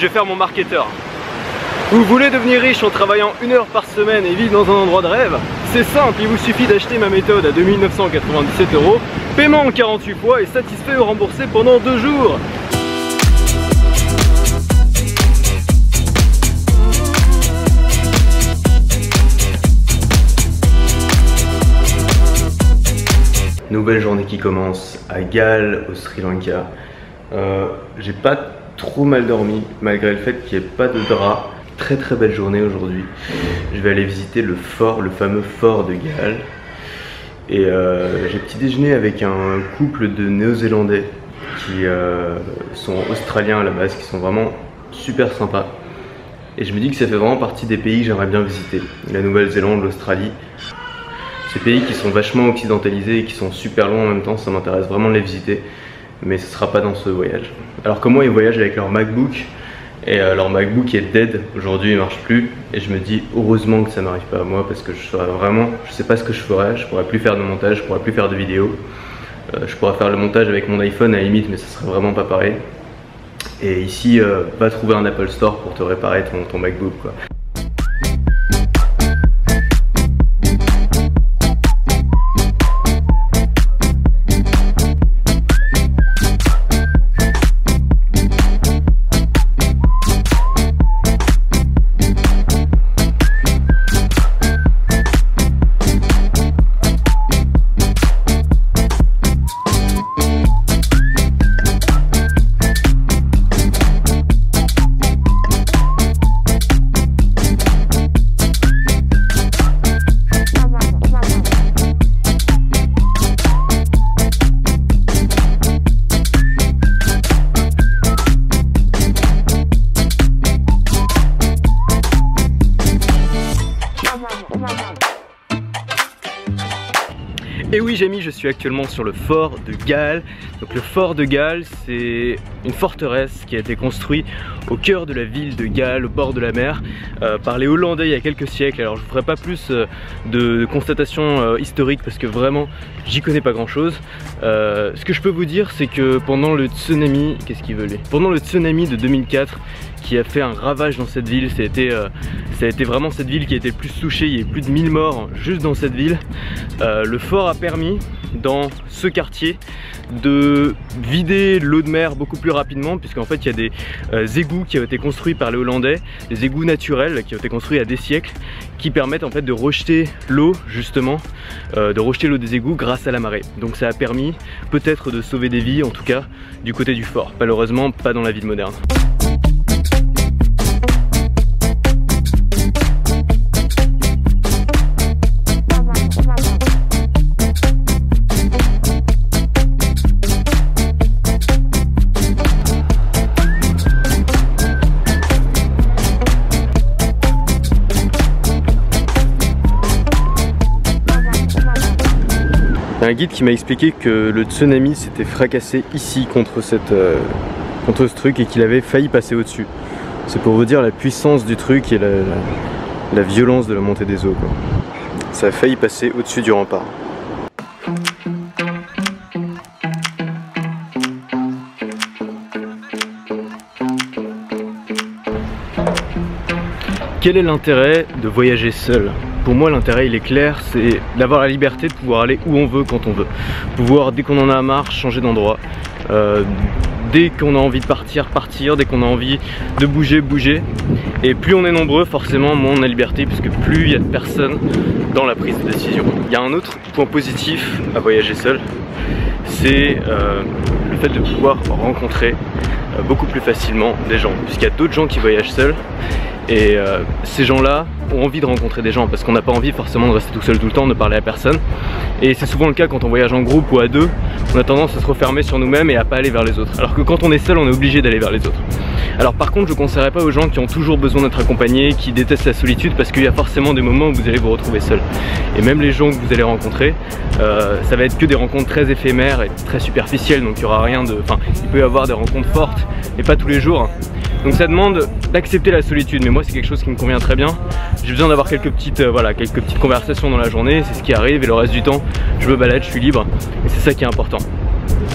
je vais faire mon marketeur. Vous voulez devenir riche en travaillant 1 heure par semaine et vivre dans un endroit de rêve? C'est simple, il vous suffit d'acheter ma méthode à 2997 €, paiement en 48 fois et satisfait ou remboursé pendant 2 jours. Nouvelle journée qui commence à Galle, au Sri Lanka. J'ai pas trop mal dormi malgré le fait qu'il n'y ait pas de drap. Très belle journée aujourd'hui. Je vais aller visiter le fort, le fameux fort de Galle. Et j'ai petit déjeuner avec un couple de Néo-Zélandais qui sont australiens à la base, qui sont vraiment super sympas. Et je me dis que ça fait vraiment partie des pays que j'aimerais bien visiter. La Nouvelle-Zélande, l'Australie. Ces pays qui sont vachement occidentalisés et qui sont super loin en même temps, ça m'intéresse vraiment de les visiter. Mais ce sera pas dans ce voyage. Alors que moi, ils voyagent avec leur MacBook. Et leur MacBook est dead, aujourd'hui il marche plus. Et je me dis heureusement que ça m'arrive pas à moi, parce que je sais pas ce que je ferais. Je pourrais plus faire de montage, je pourrais plus faire de vidéos. Je pourrais faire le montage avec mon iPhone à la limite, mais ça serait vraiment pas pareil. Et ici, va trouver un Apple Store pour te réparer ton MacBook quoi. Et oui Jamie, je suis actuellement sur le fort de Galle. Donc le fort de Galle, c'est une forteresse qui a été construite au cœur de la ville de Galle, au bord de la mer, par les Hollandais il y a quelques siècles. Alors je ne ferai pas plus de constatations historiques parce que vraiment j'y connais pas grand chose. Ce que je peux vous dire, c'est que pendant le tsunami, pendant le tsunami de 2004 qui a fait un ravage dans cette ville, ça a été vraiment cette ville qui a été le plus touchée. Il y a eu plus de 1000 morts juste dans cette ville. Le fort a permis dans ce quartier de vider l'eau de mer beaucoup plus rapidement, puisqu'en fait il y a des égouts qui ont été construits par les Hollandais, des égouts naturels qui ont été construits il y a des siècles, qui permettent en fait de rejeter l'eau justement, de rejeter l'eau des égouts grâce à la marée. Donc ça a permis peut-être de sauver des vies, en tout cas du côté du fort. Malheureusement pas dans la ville moderne. Un guide qui m'a expliqué que le tsunami s'était fracassé ici contre ce truc et qu'il avait failli passer au-dessus. C'est pour vous dire la puissance du truc et la violence de la montée des eaux quoi. Ça a failli passer au-dessus du rempart. Quel est l'intérêt de voyager seul? Pour moi l'intérêt il est clair, c'est d'avoir la liberté de pouvoir aller où on veut quand on veut. Pouvoir dès qu'on en a marre changer d'endroit. Dès qu'on a envie de partir, dès qu'on a envie de bouger. Et plus on est nombreux, forcément moins on a liberté, puisque plus il y a de personnes dans la prise de décision. Il y a un autre point positif à voyager seul, c'est le fait de pouvoir rencontrer beaucoup plus facilement des gens, puisqu'il y a d'autres gens qui voyagent seuls. Et ces gens-là ont envie de rencontrer des gens parce qu'on n'a pas envie forcément de rester tout seul tout le temps, de parler à personne. Et c'est souvent le cas quand on voyage en groupe ou à deux, on a tendance à se refermer sur nous-mêmes et à pas aller vers les autres. Alors que quand on est seul, on est obligé d'aller vers les autres. Alors par contre, je ne conseillerais pas aux gens qui ont toujours besoin d'être accompagnés, qui détestent la solitude, parce qu'il y a forcément des moments où vous allez vous retrouver seul. Et même les gens que vous allez rencontrer, ça va être que des rencontres très éphémères et très superficielles, donc il y aura rien de... Enfin, il peut y avoir des rencontres fortes, mais pas tous les jours. Donc ça demande d'accepter la solitude, mais moi c'est quelque chose qui me convient très bien. J'ai besoin d'avoir quelques petites conversations dans la journée, c'est ce qui arrive, et le reste du temps je me balade, je suis libre, et c'est ça qui est important.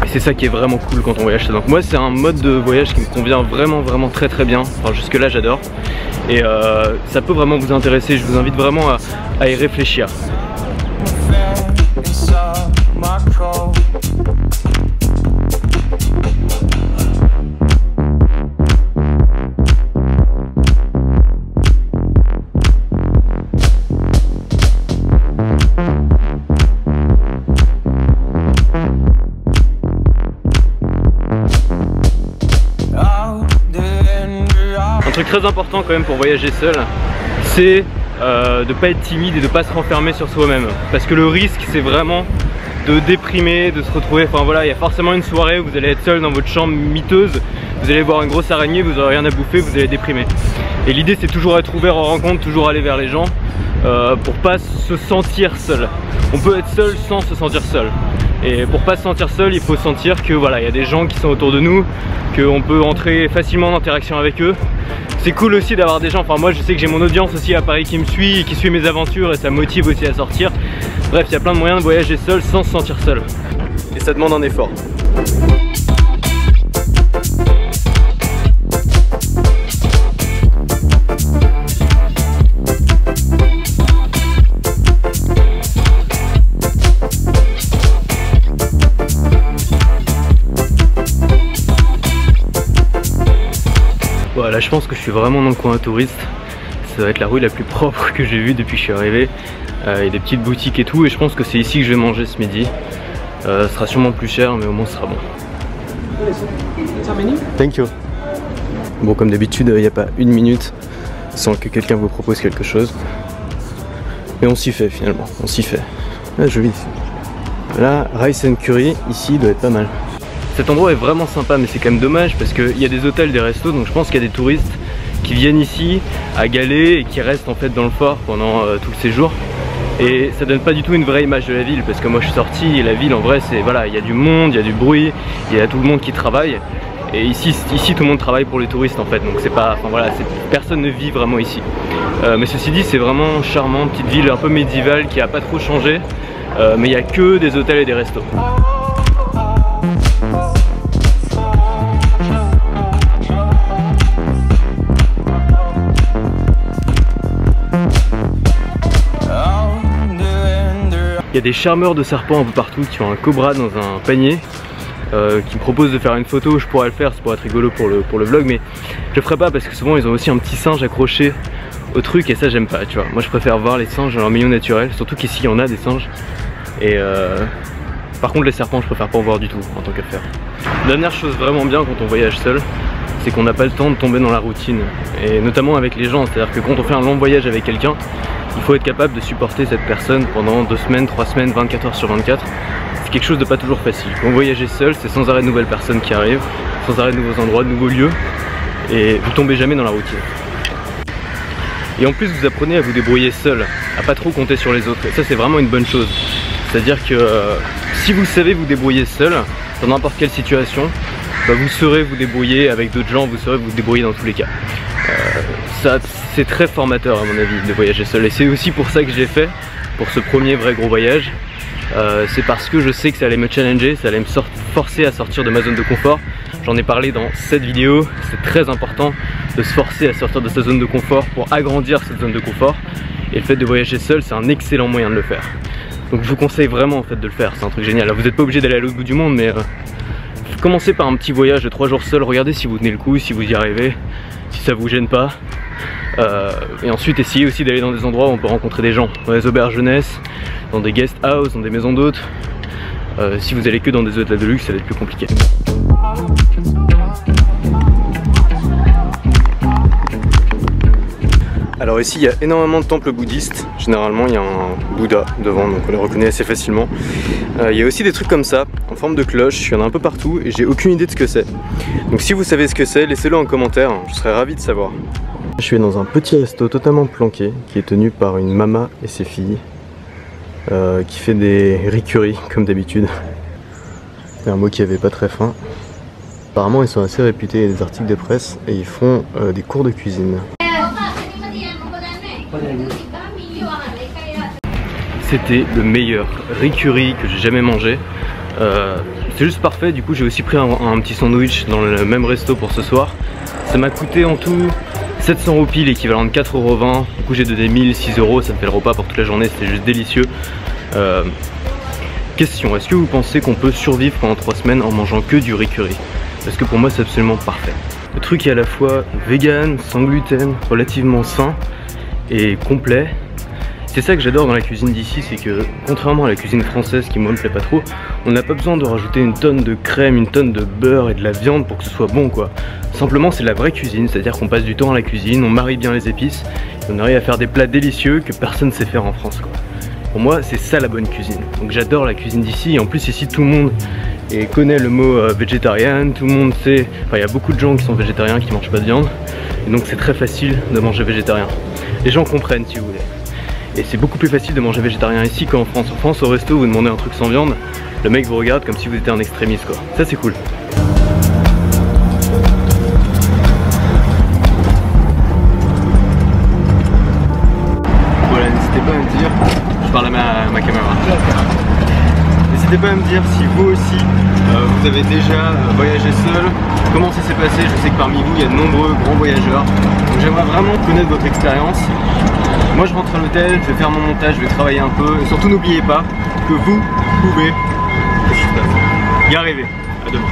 Et c'est ça qui est vraiment cool quand on voyage seul. Donc moi c'est un mode de voyage qui me convient vraiment très bien. Enfin jusque là j'adore. Et ça peut vraiment vous intéresser, je vous invite vraiment à y réfléchir. Un truc très important quand même pour voyager seul, c'est de pas être timide et de pas se renfermer sur soi-même. Parce que le risque c'est vraiment de déprimer, de se retrouver, enfin voilà, il y a forcément une soirée où vous allez être seul dans votre chambre miteuse, vous allez voir une grosse araignée, vous n'aurez rien à bouffer, vous allez déprimer. Et l'idée c'est toujours être ouvert aux rencontres, toujours aller vers les gens pour pas se sentir seul. On peut être seul sans se sentir seul. Et pour pas se sentir seul, il faut sentir que voilà, il y a des gens qui sont autour de nous, qu'on peut entrer facilement en interaction avec eux. C'est cool aussi d'avoir des gens, enfin moi je sais que j'ai mon audience aussi à Paris qui me suit et qui suit mes aventures et ça me motive aussi à sortir. Bref, il y a plein de moyens de voyager seul sans se sentir seul. Et ça demande un effort. Voilà, je pense que je suis vraiment dans le coin touriste. Ça va être la rue la plus propre que j'ai vue depuis que je suis arrivé. Il y a des petites boutiques et tout, et je pense que c'est ici que je vais manger ce midi. Ce sera sûrement plus cher, mais au moins ce sera bon. Thank you. Bon, comme d'habitude, il n'y a pas une minute sans que quelqu'un vous propose quelque chose. Mais on s'y fait finalement, on s'y fait. Ah, joli. Là, rice and curry, ici, doit être pas mal. Cet endroit est vraiment sympa, mais c'est quand même dommage parce qu'il y a des hôtels, des restos, donc je pense qu'il y a des touristes qui viennent ici à Galets et qui restent en fait dans le fort pendant tout le séjour. Et ça donne pas du tout une vraie image de la ville, parce que moi je suis sorti et la ville en vrai c'est voilà, il y a du monde, il y a du bruit, il y a tout le monde qui travaille. Et ici tout le monde travaille pour les touristes en fait, donc c'est pas, enfin voilà, personne ne vit vraiment ici. Mais ceci dit, c'est vraiment charmant, petite ville un peu médiévale qui a pas trop changé, mais il y a que des hôtels et des restos. Il y a des charmeurs de serpents un peu partout qui ont un cobra dans un panier qui me proposent de faire une photo. Je pourrais le faire, ça pourrait être rigolo pour le vlog, mais je le ferai pas parce que souvent ils ont aussi un petit singe accroché au truc et ça j'aime pas, tu vois. Moi je préfère voir les singes dans leur milieu naturel, surtout qu'ici il y en a des singes. Et par contre les serpents je préfère pas en voir du tout en tant qu'affaire. Dernière chose vraiment bien quand on voyage seul, c'est qu'on n'a pas le temps de tomber dans la routine, et notamment avec les gens. C'est-à-dire que quand on fait un long voyage avec quelqu'un, il faut être capable de supporter cette personne pendant 2 semaines, 3 semaines, 24 heures sur 24. C'est quelque chose de pas toujours facile. Quand vous voyagez seul, c'est sans arrêt de nouvelles personnes qui arrivent, sans arrêt de nouveaux endroits, de nouveaux lieux, et vous tombez jamais dans la routine. Et en plus vous apprenez à vous débrouiller seul, à pas trop compter sur les autres, et ça c'est vraiment une bonne chose. C'est-à-dire que si vous savez vous débrouiller seul, dans n'importe quelle situation, bah, vous saurez vous débrouiller avec d'autres gens, vous saurez vous débrouiller dans tous les cas. Ça c'est très formateur à mon avis de voyager seul, et c'est aussi pour ça que je l'ai fait, pour ce premier vrai gros voyage. C'est parce que je sais que ça allait me challenger, ça allait me forcer à sortir de ma zone de confort. J'en ai parlé dans cette vidéo, c'est très important de se forcer à sortir de sa zone de confort pour agrandir cette zone de confort. Et le fait de voyager seul, c'est un excellent moyen de le faire. Donc je vous conseille vraiment en fait de le faire, c'est un truc génial. Alors, vous n'êtes pas obligé d'aller à l'autre bout du monde, mais commencez par un petit voyage de 3 jours seul, regardez si vous tenez le coup, si vous y arrivez, si ça vous gêne pas. Et ensuite essayez aussi d'aller dans des endroits où on peut rencontrer des gens, dans des auberges jeunesse, dans des guest house, dans des maisons d'hôtes. Si vous allez que dans des hôtels de luxe, ça va être plus compliqué. Alors ici il y a énormément de temples bouddhistes. Généralement il y a un Bouddha devant, donc on les reconnaît assez facilement. Il y a aussi des trucs comme ça, en forme de cloche, il y en a un peu partout et j'ai aucune idée de ce que c'est. Donc si vous savez ce que c'est, laissez-le en commentaire, je serais ravi de savoir. Je suis dans un petit resto totalement planqué qui est tenu par une mama et ses filles qui fait des riz-curry comme d'habitude. C'est un mot qui avait pas très faim. Apparemment ils sont assez réputés, il y a des articles de presse et ils font des cours de cuisine. C'était le meilleur riz-curry que j'ai jamais mangé. C'est juste parfait. Du coup j'ai aussi pris un petit sandwich dans le même resto pour ce soir. Ça m'a coûté en tout 700 roupies, l'équivalent de 4,20 €. Du coup j'ai donné 1006 €, ça me fait le repas pour toute la journée, c'était juste délicieux. Question, est-ce que vous pensez qu'on peut survivre pendant 3 semaines en mangeant que du riz curry? Parce que pour moi c'est absolument parfait. Le truc est à la fois vegan, sans gluten, relativement sain et complet. C'est ça que j'adore dans la cuisine d'ici, c'est que contrairement à la cuisine française qui moi me plaît pas trop, on n'a pas besoin de rajouter une tonne de crème, une tonne de beurre et de la viande pour que ce soit bon quoi. Simplement c'est la vraie cuisine, c'est-à-dire qu'on passe du temps à la cuisine, on marie bien les épices et on arrive à faire des plats délicieux que personne ne sait faire en France quoi. Pour moi c'est ça la bonne cuisine, donc j'adore la cuisine d'ici et en plus ici tout le monde connaît le mot végétarien, tout le monde sait, enfin il y a beaucoup de gens qui sont végétariens qui mangent pas de viande et donc c'est très facile de manger végétarien. Les gens comprennent si vous voulez. Et c'est beaucoup plus facile de manger végétarien ici qu'en France. En France, au resto, vous demandez un truc sans viande, le mec vous regarde comme si vous étiez un extrémiste quoi. Ça c'est cool. Voilà, n'hésitez pas à me dire, je parle à ma caméra. N'hésitez pas à me dire si vous aussi vous avez déjà voyagé seul, comment ça s'est passé. Je sais que parmi vous il y a de nombreux grands voyageurs, donc j'aimerais vraiment connaître votre expérience. Moi je rentre à l'hôtel, je vais faire mon montage, je vais travailler un peu et surtout n'oubliez pas que vous pouvez y arriver. À demain.